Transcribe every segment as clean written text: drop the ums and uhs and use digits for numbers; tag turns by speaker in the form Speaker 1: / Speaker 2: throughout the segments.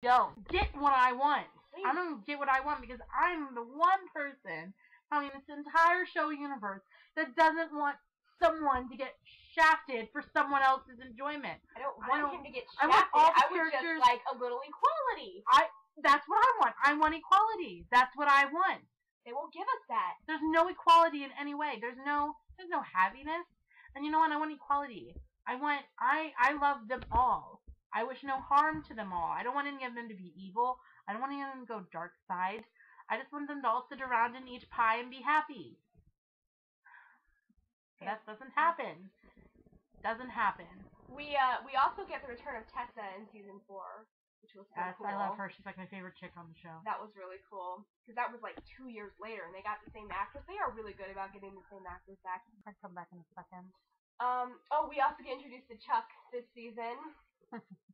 Speaker 1: don't get what I want. I don't get what I want because I'm the one person in this entire show universe that doesn't want someone to get shafted for someone else's enjoyment.
Speaker 2: I don't want him to get
Speaker 1: I
Speaker 2: shafted.
Speaker 1: want all the
Speaker 2: I would just
Speaker 1: characters-
Speaker 2: like a little equality.
Speaker 1: That's what I want. I want equality. That's what I want.
Speaker 2: They won't give us that.
Speaker 1: There's no equality in any way. There's no happiness. And you know what? I want equality. I love them all. I wish no harm to them all. I don't want any of them to be evil. I don't want any of them to go dark side. I just want them to all sit around and eat pie and be happy. That doesn't happen. Doesn't happen.
Speaker 2: We also get the return of Tessa in season 4, which was so cool.
Speaker 1: I love her. She's like my favorite chick on the show.
Speaker 2: That was really cool because that was like 2 years later, and they got the same actress. They are really good about getting the same actors back.
Speaker 1: I'll come back in a second.
Speaker 2: We also get introduced to Chuck this season.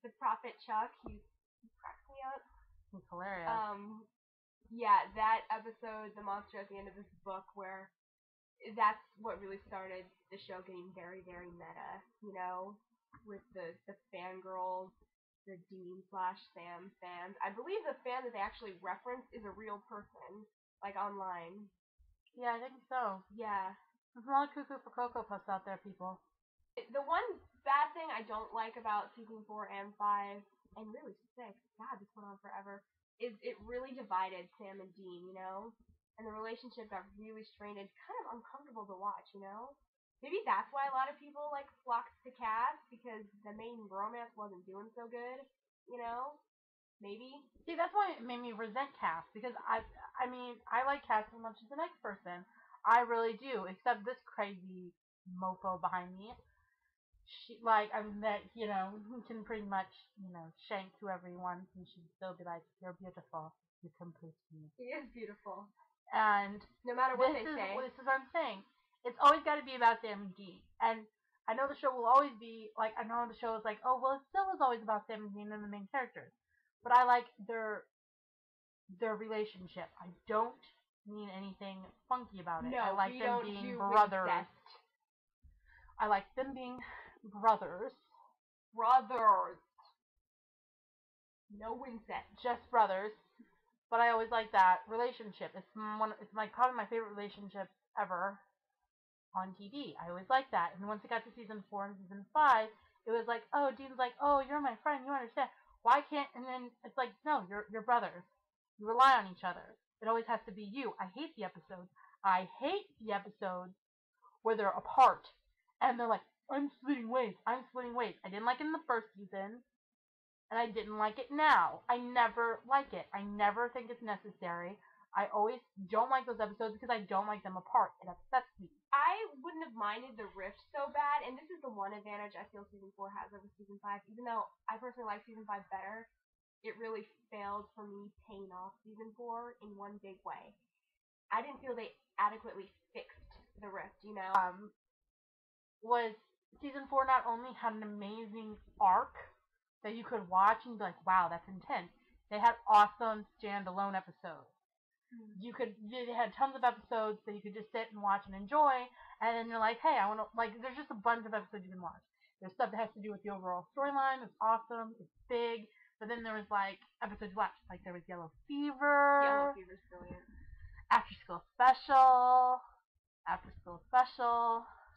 Speaker 2: The Prophet Chuck. He cracks me up.
Speaker 1: He's hilarious.
Speaker 2: Yeah, that episode, the monster at the end of this book, where that's what really started the show getting very, very meta, you know, with the fangirls, the Dean/Sam fans. I believe the fan that they actually reference is a real person, like online.
Speaker 1: Yeah, I think so.
Speaker 2: Yeah.
Speaker 1: There's a lot of cuckoo for Cocoa Puffs out there, people.
Speaker 2: The one bad thing I don't like about season 4 and 5, and really 6, God, this went on forever, is it really divided Sam and Dean, you know? And the relationship got really strained and kind of uncomfortable to watch, you know? Maybe that's why a lot of people, like, flocked to Cass, because the main romance wasn't doing so good, you know? Maybe.
Speaker 1: See, that's why it made me resent Cass, because I like Cass as much as the next person. I really do, except this crazy mofo behind me. She, that, you know, can pretty much, you know, shank whoever he wants, and she'd still be like, you're beautiful, you complete me.
Speaker 2: He is beautiful.
Speaker 1: And
Speaker 2: no matter what they say.
Speaker 1: This is what I'm saying. It's always got to be about Sam and Dean. And I know the show will always be, like, I know the show is like, oh, well, it still is always about Sam and Dean and the main characters. But I like their relationship. I don't mean anything funky about it.
Speaker 2: No,
Speaker 1: I like them being brothers. I like them being brothers.
Speaker 2: Brothers. No incest.
Speaker 1: Just brothers. But I always like that relationship. It's probably my favorite relationship ever on TV. I always liked that. And once it got to season 4 and season 5, it was like, oh, Dean's like, oh, you're my friend, you understand. Why can't, and then it's like, no, you're brothers. You rely on each other. It always has to be you. I hate the episodes where they're apart. And they're like, I'm splitting ways. I didn't like it in the first season. And I didn't like it now. I never like it. I never think it's necessary. I always don't like those episodes because I don't like them apart. It upsets me.
Speaker 2: I wouldn't have minded the rift so bad, and this is the one advantage I feel season 4 has over season 5. Even though I personally like season 5 better, it really failed for me paying off season 4 in one big way. I didn't feel they adequately fixed the rift, you know?
Speaker 1: Was season 4 not only had an amazing arc that you could watch and be like, wow, that's intense. They had awesome standalone episodes. They had tons of episodes that you could just sit and watch and enjoy, and then you're like, hey, I want to, like, there's just a bunch of episodes you can watch. There's stuff that has to do with the overall storyline. It's awesome. It's big. But then there was, like, episodes you watched. Like, there was Yellow Fever.
Speaker 2: Yellow Fever's brilliant.
Speaker 1: After School Special.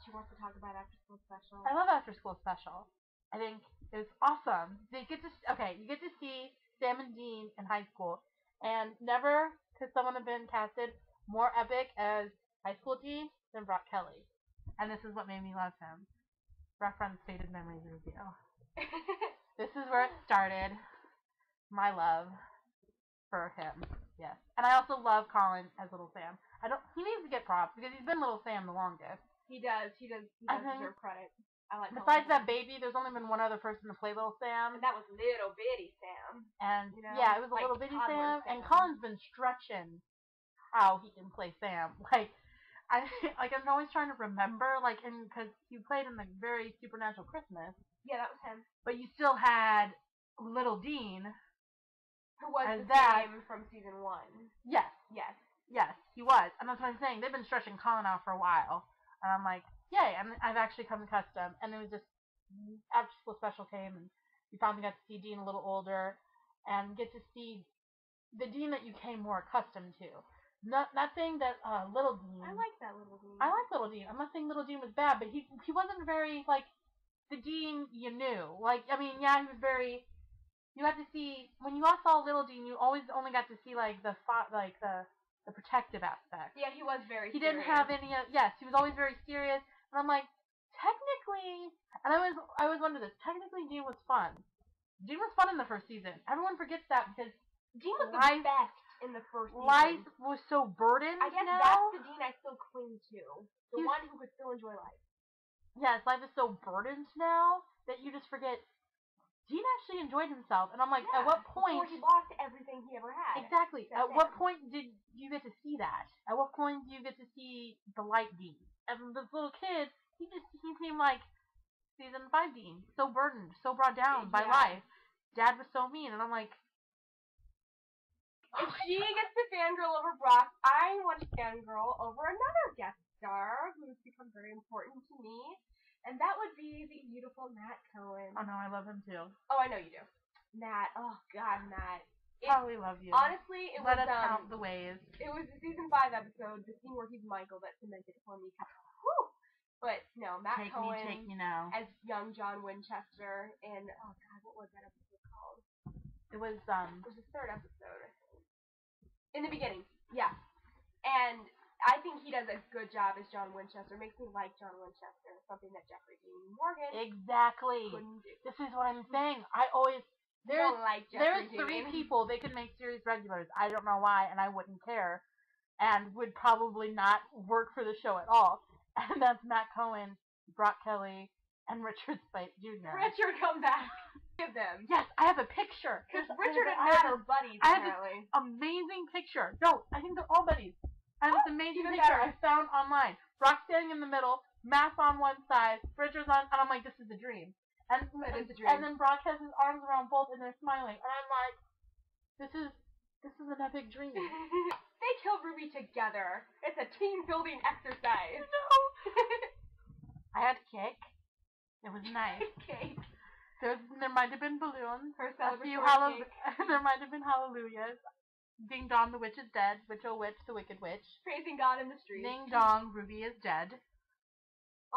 Speaker 2: She wants to talk about After School Special.
Speaker 1: I love After School Special. I think it's awesome. You get to see Sam and Dean in high school, and never could someone have been casted more epic as high school Dean than Brock Kelly. And this is what made me love him. Reference Faded Memories review. This is where it started. My love for him. Yes. And I also love Colin as Little Sam. He needs to get props because he's been Little Sam the longest.
Speaker 2: He does deserve credit. I like
Speaker 1: Besides that baby, there's only been one other person to play Little Sam.
Speaker 2: And that was Little Bitty Sam.
Speaker 1: And,
Speaker 2: you know,
Speaker 1: yeah, it was a
Speaker 2: like
Speaker 1: Little Bitty
Speaker 2: Sam.
Speaker 1: And Colin's been stretching how he can play Sam. I'm always trying to remember, because he played in the very Supernatural Christmas.
Speaker 2: Yeah, that was him.
Speaker 1: But you still had Little Dean.
Speaker 2: Who was the same from season 1.
Speaker 1: Yes.
Speaker 2: Yes.
Speaker 1: Yes, he was. And that's what I'm saying. They've been stretching Colin out for a while. And I'm like, yay. And I've actually come accustomed. And it was just, After School Special came, and we finally got to see Dean a little older. and get to see the Dean that you came more accustomed to. Not saying that Little Dean.
Speaker 2: I like that Little Dean.
Speaker 1: I like Little Dean. I'm not saying Little Dean was bad, but he wasn't very like the Dean you knew. Like, I mean, yeah, he was very. You had to see when you all saw Little Dean, you always only got to see like the protective aspect.
Speaker 2: Yeah, he was very.
Speaker 1: He
Speaker 2: serious.
Speaker 1: didn't have any. Yes, he was always very serious, and I'm like, technically, and I was wondering this. Technically, Dean was fun. Dean was fun in the first season. Everyone forgets that because
Speaker 2: Dean was the best in the first season.
Speaker 1: Life was so burdened.
Speaker 2: I guess
Speaker 1: now.
Speaker 2: that's the Dean I still cling to. The one who could still enjoy life.
Speaker 1: Yes, life is so burdened now that you just forget. Dean actually enjoyed himself, and I'm like, at what point?
Speaker 2: Before he lost everything he ever had.
Speaker 1: Exactly. At what point did you get to see that? At what point do you get to see the light Dean? And this little kid, he seemed like season 5 Dean, so burdened, so brought down by life. Dad was so mean, and I'm like,
Speaker 2: if she gets to fangirl over Brock, I want to fangirl over another guest star who's become very important to me. And that would be the beautiful Matt Cohen.
Speaker 1: Oh no, I love him too.
Speaker 2: Oh, I know you do. Matt, oh God, Matt.
Speaker 1: Probably love you.
Speaker 2: Honestly, it
Speaker 1: Let
Speaker 2: was
Speaker 1: us count the ways.
Speaker 2: It was the season 5 episode, the scene where he's Michael, that cemented it for me. Whew! But no, Matt Cohen
Speaker 1: Take me now.
Speaker 2: as young John Winchester, and oh God, what was that episode called?
Speaker 1: It was
Speaker 2: the third episode, I think. In the beginning, yeah. And I think he does a good job as John Winchester. Makes me like John Winchester, something that Jeffrey Dean Morgan
Speaker 1: exactly
Speaker 2: couldn't do.
Speaker 1: This is what I'm saying. There's 3 people they could make series regulars. I don't know why, and I wouldn't care, and would probably not work for the show at all. And that's Matt Cohen, Brock Kelly, and Richard Speight Jr.
Speaker 2: Richard, come back. Give them.
Speaker 1: Yes, I have a picture.
Speaker 2: Because Richard and Matt are buddies, apparently.
Speaker 1: I have this amazing picture. No, I think they're all buddies. I have this amazing picture I found online. Brock standing in the middle, Matt's on one side, Richard's on, and I'm like, this is a dream. And then Brock has his arms around both, and they're smiling, and I'm like, this is an epic dream.
Speaker 2: They kill Ruby together. It's a team building exercise.
Speaker 1: No. I had cake. It was nice.
Speaker 2: Cake.
Speaker 1: There might have been balloons.
Speaker 2: Her
Speaker 1: a few
Speaker 2: cake.
Speaker 1: There might have been hallelujahs. Ding dong, the witch is dead. Witch oh witch, the wicked witch.
Speaker 2: Praising God in the street.
Speaker 1: Ding dong, Ruby is dead.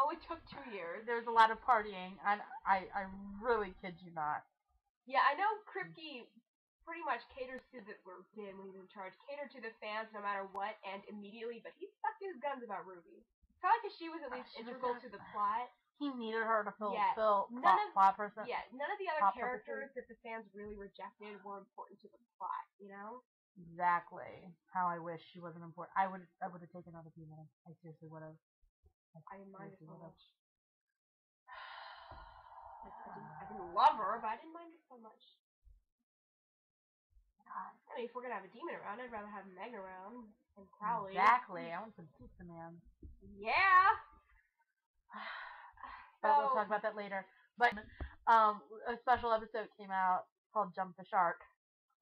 Speaker 2: Oh, it took 2 years.
Speaker 1: There's a lot of partying, and I really kid you not.
Speaker 2: Yeah, I know Kripke pretty much caters to when he's in charge, catered to the fans no matter what, and immediately, but he stuck to his guns about Ruby. Probably because she was at least integral to the plot.
Speaker 1: He needed her to fill
Speaker 2: plot
Speaker 1: person.
Speaker 2: Yeah, none of the other characters that the fans really rejected were important to the plot, you know?
Speaker 1: Exactly. How I wish she wasn't important. I would have taken other people. I seriously would have.
Speaker 2: I didn't mind it so much. I didn't love her, but I didn't mind it so much. I mean, if we're gonna have a demon around, I'd rather have Meg around than Crowley.
Speaker 1: Exactly. I want some pizza man.
Speaker 2: Yeah.
Speaker 1: But we'll talk about that later. But a special episode came out called Jump the Shark.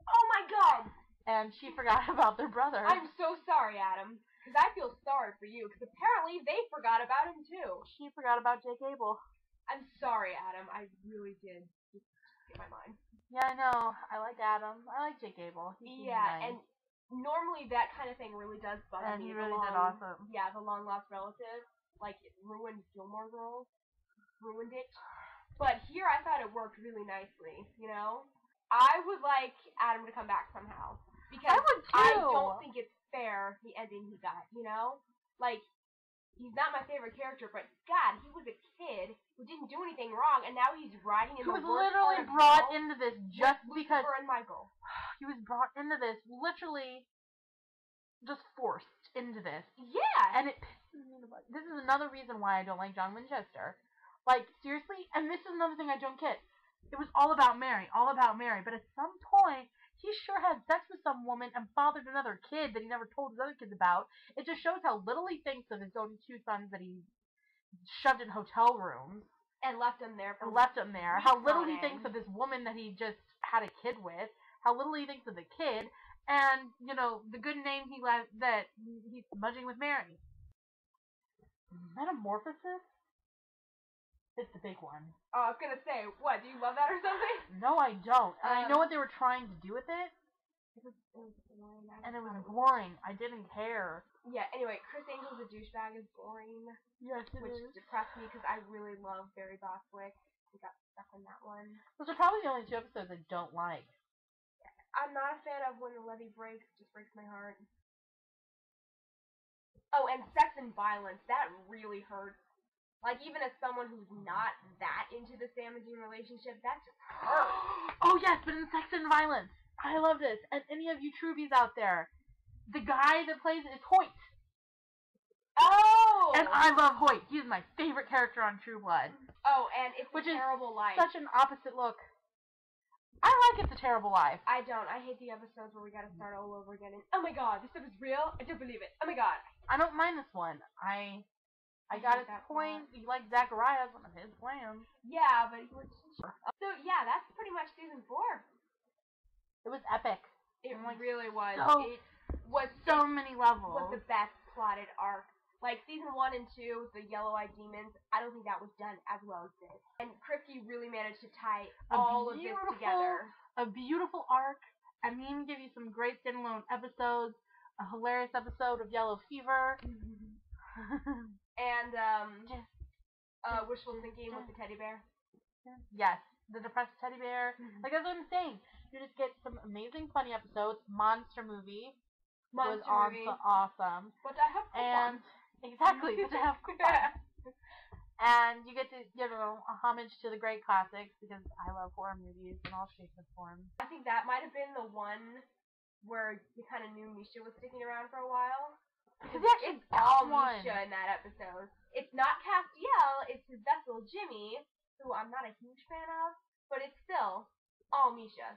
Speaker 2: Oh my God!
Speaker 1: And she forgot about their brother.
Speaker 2: I'm so sorry, Adam. Because I feel sorry for you. Because apparently they forgot about him too.
Speaker 1: She forgot about Jake Abel.
Speaker 2: I'm sorry, Adam. I really did. Just get my mind.
Speaker 1: Yeah, I know. I like Adam. I like Jake Abel.
Speaker 2: Nice. And normally that kind of thing really does bug me.
Speaker 1: And he really did awesome.
Speaker 2: Yeah, the long lost relative. Like, it ruined Gilmore Girls. Ruined it. But here I thought it worked really nicely, you know? I would like Adam to come back somehow. Because
Speaker 1: I would too.
Speaker 2: I don't think it's fair, the ending he got, you know? Like, he's not my favorite character, but God, he was a kid who didn't do anything wrong, and now he's riding in the worst part of hell.
Speaker 1: He was literally brought into this just because...
Speaker 2: Lucifer and Michael.
Speaker 1: He was brought into this, literally, just forced into this.
Speaker 2: Yeah!
Speaker 1: And it pisses me the butt. This is another reason why I don't like John Winchester. Like, seriously? And this is another thing I don't get. It was all about Mary, but at some point, he sure had sex with some woman and fathered another kid that he never told his other kids about. It just shows how little he thinks of his own 2 sons that he shoved in hotel rooms.
Speaker 2: And left them there.
Speaker 1: How little he thinks of this woman that he just had a kid with. How little he thinks of the kid. And, you know, the good name that he's smudging with Mary. Metamorphosis It's the big one.
Speaker 2: Oh, I was gonna say, what? Do you love that or something?
Speaker 1: No, I don't. And I know what they were trying to do with it.
Speaker 2: It was boring.
Speaker 1: And it was boring. I didn't care.
Speaker 2: Yeah. Anyway, Chris Angel's a douchebag is boring,
Speaker 1: Yes, it
Speaker 2: which
Speaker 1: is.
Speaker 2: depressed me because I really love Barry Bostwick. We got stuck in that one.
Speaker 1: Those are probably the only 2 episodes I don't like.
Speaker 2: I'm not a fan of When the Levee Breaks. It just breaks my heart. Oh, and Sex and Violence. That really hurts. Like, even as someone who's not that into the Sam and Dean relationship, that just hurts.
Speaker 1: Oh, yes, but in Sex and Violence. I love this. And any of you Trubies out there, the guy that plays it is Hoyt.
Speaker 2: Oh!
Speaker 1: And I love Hoyt. He's my favorite character on True Blood.
Speaker 2: Oh, and It's
Speaker 1: Which
Speaker 2: a Terrible Life.
Speaker 1: Such an opposite look. I like It's a Terrible Life.
Speaker 2: I don't. I hate the episodes where we gotta start all over again. And, oh my god, this stuff is real? I don't believe it. Oh my god.
Speaker 1: I don't mind this one. I got his point. He liked Zacharias, one of his plans.
Speaker 2: Yeah, but he was... So, yeah, that's pretty much season 4.
Speaker 1: It was epic.
Speaker 2: It really was.
Speaker 1: It
Speaker 2: was
Speaker 1: so many levels.
Speaker 2: Was the best plotted arc. Like, season 1 and 2, the Yellow-Eyed Demons, I don't think that was done as well as this. And Kripke really managed to tie all of this together.
Speaker 1: A beautiful arc. I mean, give you some great standalone episodes. A hilarious episode of Yellow Fever.
Speaker 2: And, Wishful Thinking with the teddy bear.
Speaker 1: Yes, the depressed teddy bear. Like, that's what I'm saying. You just get some amazing, funny episodes. Monster Movie was awesome.
Speaker 2: But I have
Speaker 1: fun. Exactly, but I have fun. And you get to give a homage to the great classics because I love horror movies in all shapes and forms.
Speaker 2: I think that might have been the one where you kind of knew Misha was sticking around for a while.
Speaker 1: Because
Speaker 2: it's all Misha in that episode. It's not Castiel, it's his vessel, Jimmy, who I'm not a huge fan of, but it's still all Misha.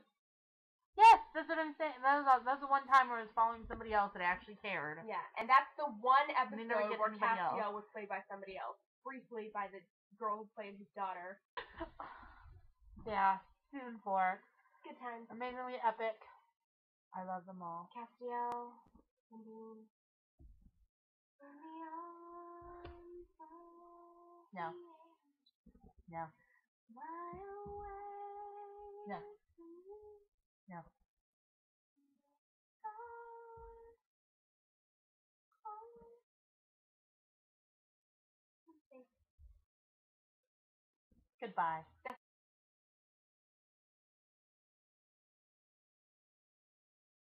Speaker 1: Yes, that's what I'm saying. That was the one time where I was following somebody else that I actually cared.
Speaker 2: Yeah, and that's the one episode where
Speaker 1: Castiel
Speaker 2: was played by somebody else. Briefly by the girl who played his daughter.
Speaker 1: Yeah, season 4.
Speaker 2: Good times.
Speaker 1: Amazingly epic. I love them all.
Speaker 2: Castiel.
Speaker 1: No. No. No. No. Goodbye.